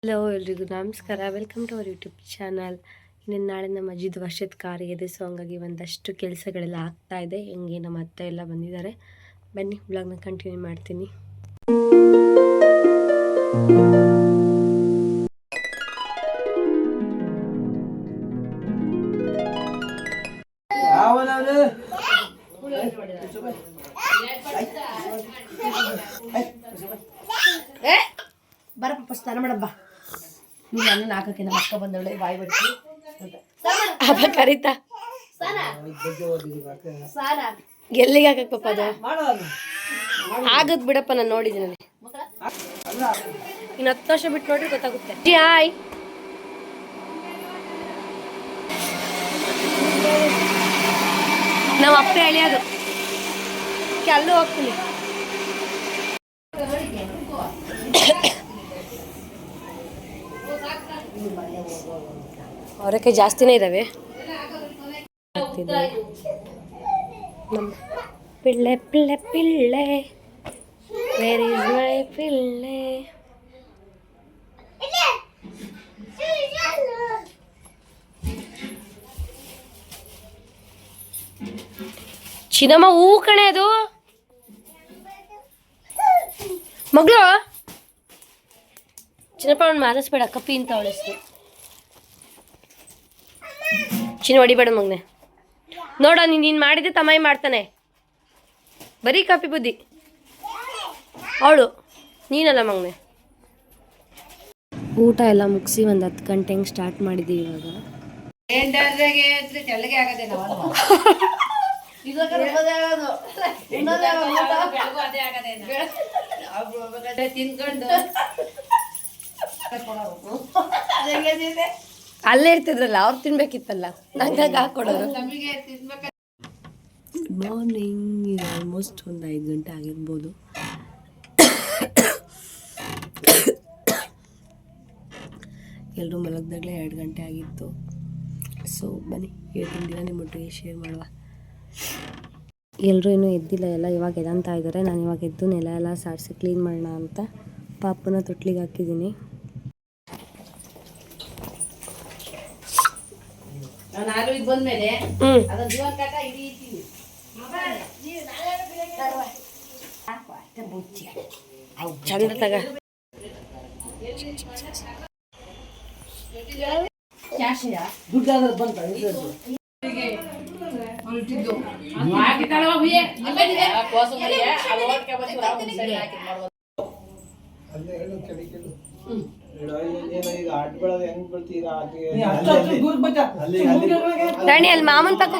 Hello ಎಲ್ರಿಗೂ ನಮಸ್ಕಾರ. Welcome to our YouTube channel. ಇನ್ನು ನಾಳೆ ನಮ್ಮ ಅಜ್ಜಿದು ವರ್ಷದ ಕಾರ್ಯ ಇದೆ. ಸೊ ಹಂಗಾಗಿ ಒಂದಷ್ಟು ಕೆಲಸಗಳೆಲ್ಲ ಆಗ್ತಾ ಇದೆ. ಹೆಂಗೆ ನಮ್ಮ ಅತ್ತೆ ಎಲ್ಲ ಬಂದಿದ್ದಾರೆ. ಬನ್ನಿ ಬ್ಲಾಗ್ನ ಕಂಟಿನ್ಯೂ ಮಾಡ್ತೀನಿ. ಬರಪ್ಪ ಸ್ನಾನ ಮಾಡಬ್ಬ. ನೀವು ನನ್ನ ಹಾಕಕ್ಕೆ ನಮ್ಮ ಅಕ್ಕ ಬಂದವಳೆ ಬಾಯಿ ಬಡಿಸಿ ಅಪ್ಪ ಕರೀತಾ ಎಲ್ಲಿಗೆ ಹಾಕಕ್ ಪಾಪ ಅದು ಆಗದ್ ಬಿಡಪ್ಪ. ನಾನು ನೋಡಿದ್ದೀನಿ, ಇನ್ನು 10 ವರ್ಷ ಬಿಟ್ಟು ನೋಡ್ರಿ ಗೊತ್ತಾಗುತ್ತೆ. ಹಾಯ್, ನಾವು ಅಪ್ಪ ಎಳೆಯೋದು ಅಲ್ಲೂ ಹೋಗ್ತೀನಿ. ಅವರಕ್ಕೆ ಜಾಸ್ತಿನೇ ಇದ್ದಾವೆ. ನಮ್ಮ Pillai Pillai Pillai, where is my Pillai. ಚಿನ್ನಮ್ಮ ಹೂ ಕಣೆ ಅದು ಮಗಳು. ಚಿನ್ನಪ್ಪ ಅವ್ನು ಮಾರಿಸ್ಬೇಡ, ಕಪ್ಪಿ ಅಂತ ಅವಳಿಸ್ತು. ಚಿನ್ನ ಹೊಡಿಬೇಡ ಮಗನೆ. ನೋಡ ನೀನು ಮಾಡಿದ್ದೆ ತಮಾಯಿ ಮಾಡ್ತಾನೆ, ಬರೀ ಕಾಪಿ ಬುದ್ಧಿ ಅವಳು, ನೀನಲ್ಲ ಮಗನೆ. ಊಟ ಎಲ್ಲ ಮುಗಿಸಿ ಒಂದು 10 ಗಂಟೆ ಹಂಗೆ ಸ್ಟಾರ್ಟ್ ಮಾಡಿದ್ದೀವಿ. ಇವಾಗ ತಿನ್ಕೊಂಡು ಅಲ್ಲೇ ಇರ್ತಿದ್ರಲ್ಲ, ಅವ್ರು ತಿನ್ಬೇಕಿತ್ತಲ್ಲ, ನಂಗೆ ಹಾಕೊಡೋರು. Good morning. ಇದು ಆಲ್ಮೋಸ್ಟ್ ಒಂದು 5 ಗಂಟೆ ಆಗಿರ್ಬೋದು. ಎಲ್ಲರೂ ಮಲಗ್ದಾಗಲೇ 2 ಗಂಟೆ ಆಗಿತ್ತು. ಸೊ ಬನ್ನಿ ಇವತ್ತಿನ ದಿನ ನಿಮ್ಮೊಟ್ಟಿಗೆ ಶೇರ್ ಮಾಡುವ. ಎಲ್ಲರೂ ಇನ್ನೂ ಎದ್ದಿಲ್ಲ, ಎಲ್ಲ ಇವಾಗ ಎದಂತ ಇದ್ದಾರೆ. ನಾನು ಇವಾಗ ಎದ್ದು ನೆಲ ಎಲ್ಲ ಸಾರಿಸಿ ಕ್ಲೀನ್ ಮಾಡೋಣ ಅಂತ ಪಾಪನ ತೊಟ್ಲಿಗೆ ಹಾಕಿದ್ದೀನಿ. ಬಂದ್ಮೇಲೆ ಚಂದ ತಗ. ದುಡ್ಡಾದ್ರೆ ಬಂತ ರಾಣಿ ಅಲ್ಲಿ ಮಾಮನ್ ತಕ್ಕ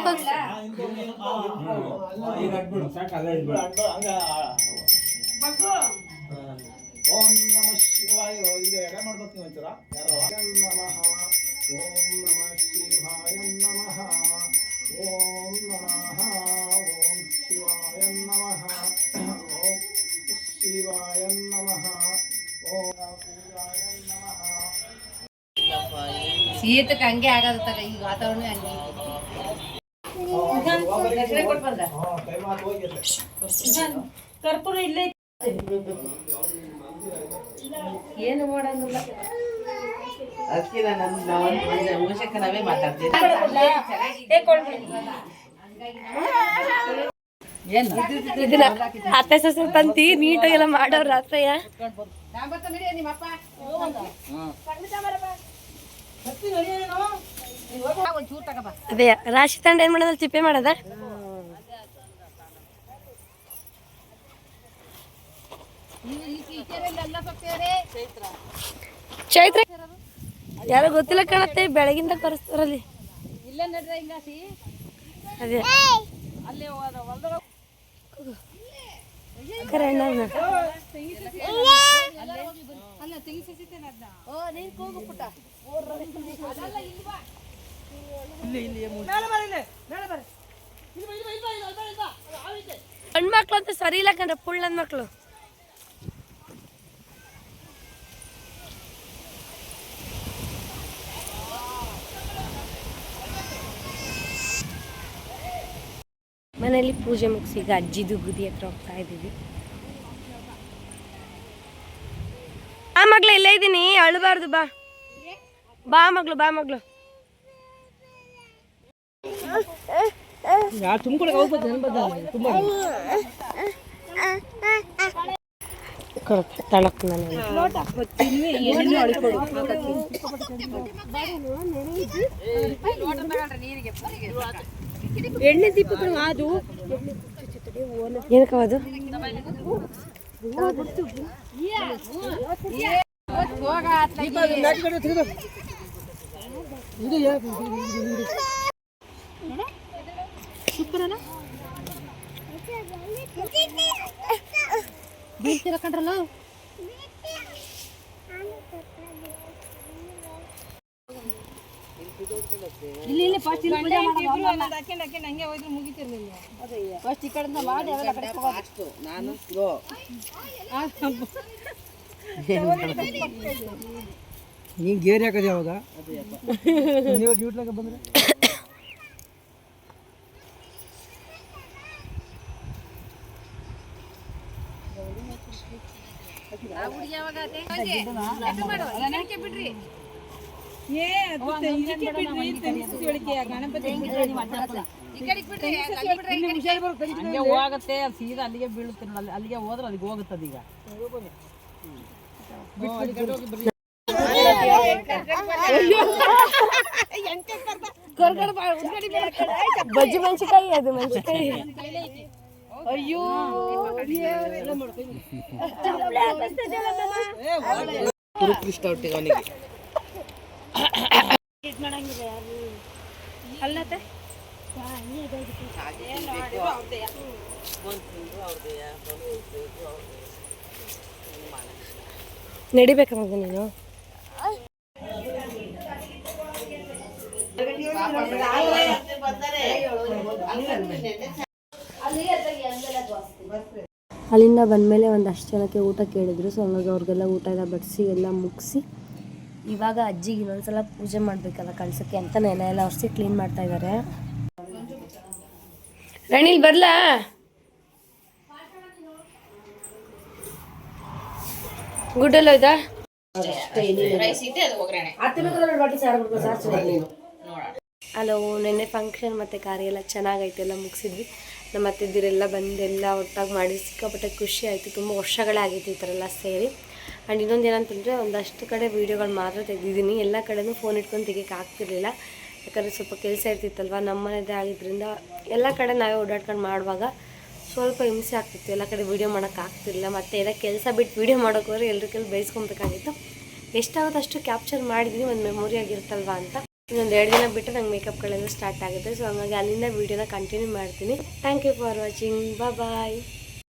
ಓಂ ನಮಃ ಶಿವಾಯ. ಈಗ ಎಡ ಮಾಡ್ಬೇಕು ನೀವು ಒಂಚೂರ. ನಮಃ ಓಂ ನಮಃ ಶಿವಾಯ ನಮಃ ಓಂ ನಮಃ ಓಂ ಶಿವಾಯ ನಮಃ ಓಂ ಶಿವಾಯ ನಮಃ ಓಂ ಪೂಜಾಯ ನಮಃ. ಶೀತಕ್ಕೆ ಹಂಗೆ ಆಗದ ತಗ, ಈ ವಾತಾವರಣ ಹಂಗೆ. ಕರ್ಪೂರ ಇಲ್ಲೇ ಏನು ಮಾಡೋಂಗಿಲ್ಲ. ಅದಕ್ಕೆ ನಾವೇ ಮಾತಾಡ್ತೀವಿ. ಇದನ್ನ ಅತ್ತೆ ಸೊಸೆ ತಂತಿ ನೀಟಾಗೆಲ್ಲ ಮಾಡೋರು ಅತ್ತಯ್ಯ. ಅದೇ ರಾಶಿ ತಂಡ ಏನ್ ಮಾಡೋದ, ಚಿಪ್ಪೆ ಮಾಡೋದ. ಚೈತ್ರ ಯಾರೋ ಗೊತ್ತಿಲ್ಲ ಕಾಣತ್ತೆ, ಬೆಳಗಿಂದ ಕರೆಸ್ತಾರಲ್ಲಿ. ಅದೇ ಹೆಣ್ಮಕ್ಳು ಅಂತ ಸರಿ ಇಲ್ಲ ಕಂಡ್ರೆ, ಪುಳ್ಳನ್ ಮಕ್ಳು. ಮನೆಯಲ್ಲಿ ಪೂಜೆ ಮುಗಿಸಿ ಈಗ ಅಜ್ಜಿದು ಗುಡಿ ಹತ್ರ ಹೋಗ್ತಾ ಇದ್ದೀವಿ. ಮಗ್ಳು ಇಲ್ಲೇ ಇದ್ದೀನಿ, ಅಳಬಾರ್ದು. ಬಾ ಬಾ ಮಗ್ಳು, ಬಾ ಮಗ್ಳು. ತಳಕ್ ಎಣ್ಣೆ ದೀಪ ಅದು ಏನಕ್ಕದು? ಕಂಡ್ರಲ್ಲ ಇಲ್ಲಿ ಇಲ್ಲಿ ಫಸ್ಟ್ ಇಲ್ಲಿ ಪೂಜೆ ಮಾಡೋದು ಹಂಗೆ ಹೋಯ್ತು ಮುಗಿತಿರ್ಲಿಲ್ಲ. ಫಸ್ಟ್ ಈ ಕಡೆಯಿಂದ ಮಾಡಿ ಅವೆಲ್ಲ ಕಡೆ ಹೋಗೋದು. ನಾನು ಗೋ ನೀನು ಗೇರ್ ಹಾಕೋದು ಯಾವಾಗ ನೀವು ಡ್ಯೂಟ್ಲಾಗ ಬಂದರೆ ಹೋಗತ್ತೆ ಸೀದಾ ಅಲ್ಲಿಗೆ ಬೀಳುತ್ತೆ ನೋಡಿ. ಅಲ್ಲಿಗೆ ಹೋದ್ರೆ ಅಲ್ಲಿಗೆ ಹೋಗುತ್ತದೆ. ಈಗ ಬಜ್ಜಿ ಮೆಣಸಿಕಾಯಿ, ಅದು ಮೆಣಸಿಕಾಯಿ. ಅಯ್ಯೋ ಕೃಷ್ಣ ಒಟ್ಟಿಗೆ ಅವನಿಗೆ ನಡಿಬೇಕ ಮಗ ನೀನು. ಅಲ್ಲಿಂದ ಬಂದಮೇಲೆ ಒಂದಷ್ಟು ಜನಕ್ಕೆ ಊಟ ಕೇಳಿದ್ರು. ಸೊ ಹಂಗಾಗಿ ಅವ್ರಿಗೆಲ್ಲ ಊಟ ಎಲ್ಲ ಬಡಿಸಿ ಎಲ್ಲ ಮುಗಿಸಿ ಇವಾಗ ಅಜ್ಜಿಗೆ ಇನ್ನೊಂದ್ಸಲ ಪೂಜೆ ಮಾಡಬೇಕಲ್ಲ ಕಳ್ಸೋಕ್ಕೆ ಅಂತ ನೆನೆ ಎಲ್ಲ ಒರೆಸಿ ಕ್ಲೀನ್ ಮಾಡ್ತಾ ಇದ್ದಾರೆ. ರಣಿಲ್ ಬರ್ಲಾ? ಗುಡ್ಡಲ್ಲ ಹೋಯ್ತಾ? ಹಲೋ, ನೆನ್ನೆ ಫಂಕ್ಷನ್ ಮತ್ತು ಕಾರ್ಯ ಎಲ್ಲ ಚೆನ್ನಾಗೈತೆ, ಎಲ್ಲ ಮುಗಿಸಿದ್ವಿ. ನಮ್ಮ ಅತ್ತಿದ್ದಿರೆಲ್ಲ ಬಂದೆಲ್ಲ ಒಟ್ಟಾಗಿ ಮಾಡಿ ಸಿಕ್ಕಾಪಟ್ಟೆ ಖುಷಿ ಆಯಿತು. ತುಂಬ ವರ್ಷಗಳೇ ಆಗೈತೆ ಈ ಥರ ಎಲ್ಲ ಸೇರಿ. ಆ್ಯಂಡ್ ಇನ್ನೊಂದು ಏನಂತಂದರೆ ಒಂದಷ್ಟು ಕಡೆ ವೀಡಿಯೋಗಳು ಮಾತ್ರ ತೆಗೆದಿದ್ದೀನಿ. ಎಲ್ಲ ಕಡೆನೂ ಫೋನ್ ಇಟ್ಕೊಂಡು ತೆಗಿಯೋಕೆ ಆಗ್ತಿರ್ಲಿಲ್ಲ, ಯಾಕಂದರೆ ಸ್ವಲ್ಪ ಕೆಲಸ ಇರ್ತಿತ್ತಲ್ವ. ನಮ್ಮ ಮನೆಯದೇ ಆಗಿದ್ದರಿಂದ ಎಲ್ಲ ಕಡೆ ನಾವೇ ಓಡಾಡ್ಕೊಂಡು ಮಾಡುವಾಗ ಸ್ವಲ್ಪ ಹಿಂಸೆ ಆಗ್ತಿತ್ತು. ಎಲ್ಲ ಕಡೆ ವೀಡಿಯೋ ಮಾಡೋಕ್ಕೆ ಆಗ್ತಿರಲಿಲ್ಲ. ಮತ್ತು ಎಲ್ಲ ಕೆಲಸ ಬಿಟ್ಟು ವೀಡಿಯೋ ಮಾಡೋಕೆ ಹೋದ್ರೆ ಎಲ್ಲರ ಕೈಲಿ ಬೇಯಿಸ್ಕೊಬೇಕಾಗಿತ್ತು. ಎಷ್ಟಾಗುತ್ತೆ ಅಷ್ಟು ಕ್ಯಾಪ್ಚರ್ ಮಾಡಿದ್ದೀನಿ, ಒಂದು ಮೆಮೊರಿ ಆಗಿರುತ್ತಲ್ವ ಅಂತ. ಇನ್ನೊಂದು 2 ದಿನ ಬಿಟ್ಟು ನಂಗೆ ಮೇಕಪ್ಗಳೆಲ್ಲ ಸ್ಟಾರ್ಟ್ ಆಗುತ್ತೆ. ಸೊ ಹಂಗಾಗಿ ಅಲ್ಲಿಂದ ವೀಡಿಯೋನ ಕಂಟಿನ್ಯೂ ಮಾಡ್ತೀನಿ. Thank you for watching. Bye.